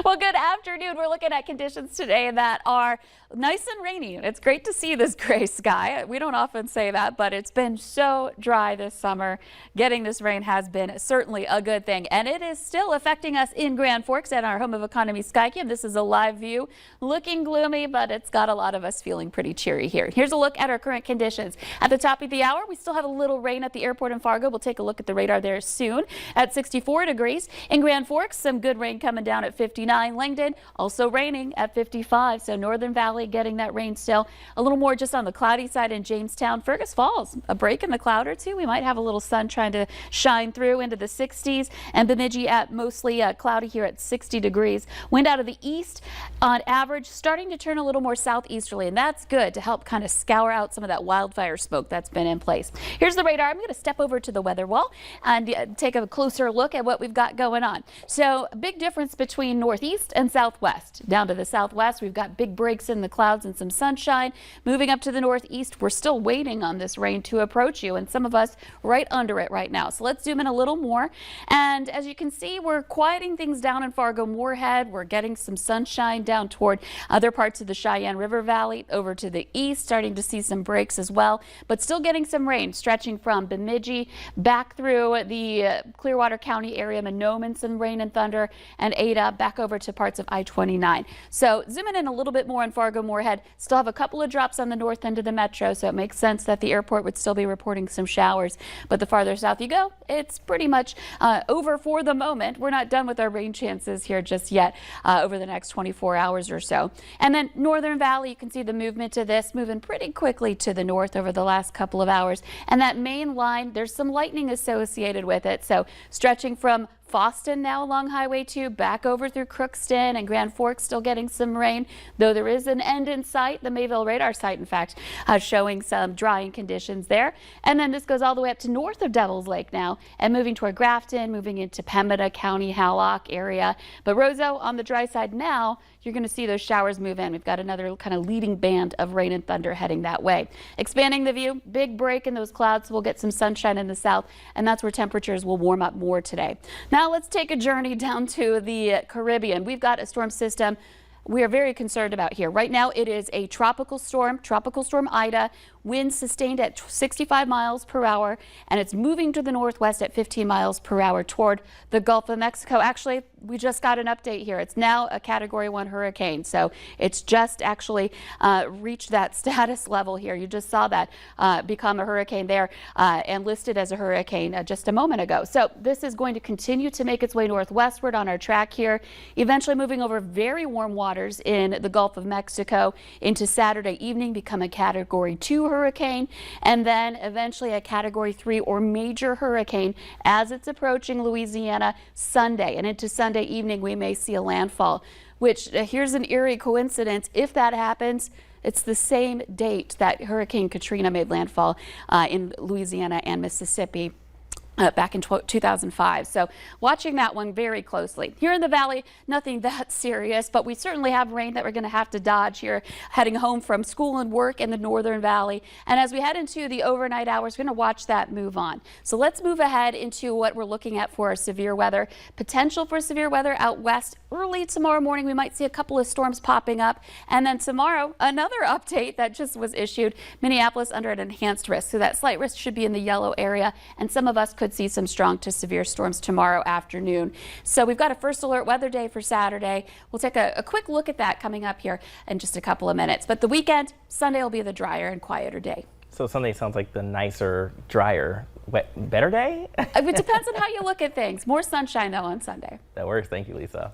Well, good afternoon. We're looking at conditions today that are nice and rainy. It's great to see this gray sky. We don't often say that, but it's been so dry this summer. Getting this rain has been certainly a good thing, and it is still affecting us in Grand Forks at our home of economy Skycam. This is a live view, looking gloomy, but it's got a lot of us feeling pretty cheery here. Here's a look at our current conditions. At the top of the hour, we still have a little rain at the airport in Fargo. We'll take a look at the radar there soon. At 64 degrees in Grand Forks, some good rain coming down at 59. Langdon also raining at 55. So Northern Valley getting that rain still. A little more just on the cloudy side in Jamestown. Fergus Falls, a break in the cloud or two. We might have a little sun trying to shine through into the 60s. And Bemidji at mostly cloudy here at 60 degrees. Wind out of the east on average starting to turn a little more southeasterly, and that's good to help kind of scour out some of that wildfire smoke that's been in place. Here's the radar. I'm going to step over to the weather wall and take a closer look at what we've got going on. So a big difference between northeast and southwest. Down to the southwest, we've got big breaks in the clouds and some sunshine. Moving up to the northeast, we're still waiting on this rain to approach you, and some of us right under it right now. So let's zoom in a little more. And as you can see, we're quieting things down in Fargo-Moorhead. We're getting some sunshine down toward other parts of the Cheyenne River Valley. Over to the east, starting to see some breaks as well, but still getting some rain stretching from Bemidji back through the Clearwater County area, Mahnomen, some rain and thunder, and Ada back over to parts of I-29. So zooming in a little bit more on Fargo-Moorhead, still have a couple of drops on the north end of the metro, so it makes sense that the airport would still be reporting some showers. But the farther south you go, it's pretty much over for the moment. We're not done with our rain chances here just yet over the next 24 hours or so. And then Northern Valley, you can see the movement of this moving pretty quickly to the north over the last couple of hours. And that main line, there's some lightning associated with it. So stretching from Fosston now along Highway 2 back over through Crookston, and Grand Forks still getting some rain, though there is an end in sight. The Mayville radar site, in fact, showing some drying conditions there. And then this goes all the way up to north of Devil's Lake now and moving toward Grafton, moving into Pembina County, Hallock area. But Roseau on the dry side now, you're going to see those showers move in. We've got another kind of leading band of rain and thunder heading that way. Expanding the view, big break in those clouds, so we'll get some sunshine in the south, and that's where temperatures will warm up more today. Now let's take a journey down to the Caribbean. We've got a storm system we are very concerned about here. Right now it is a tropical storm Ida. Winds sustained at 65 miles per hour, and it's moving to the northwest at 15 miles per hour toward the Gulf of Mexico. Actually, we just got an update here. It's now a Category 1 hurricane, so it's just actually reached that status level here. You just saw that become a hurricane there and listed as a hurricane just a moment ago. So this is going to continue to make its way northwestward on our track here, eventually moving over very warm waters in the Gulf of Mexico into Saturday evening, become a Category 2 hurricane, and then eventually a Category 3 or major hurricane as it's approaching Louisiana Sunday. And into Sunday evening, we may see a landfall, which here's an eerie coincidence. If that happens, it's the same date that Hurricane Katrina made landfall in Louisiana and Mississippi back in 2005. So watching that one very closely. Here in the valley, nothing that serious, but we certainly have rain that we're going to have to dodge here heading home from school and work in the Northern Valley. And as we head into the overnight hours, we're going to watch that move on. So let's move ahead into what we're looking at for our severe weather. Potential for severe weather out west early tomorrow morning. We might see a couple of storms popping up. And then tomorrow, another update that just was issued. Minneapolis under an enhanced risk. So that slight risk should be in the yellow area, and some of us could see some strong to severe storms tomorrow afternoon. So we've got a first alert weather day for Saturday. We'll take a quick look at that coming up here in just a couple of minutes. But the weekend, Sunday will be the drier and quieter day. So Sunday sounds like the nicer, drier, better day? It depends on how you look at things. More sunshine though on Sunday. That works. Thank you, Lisa.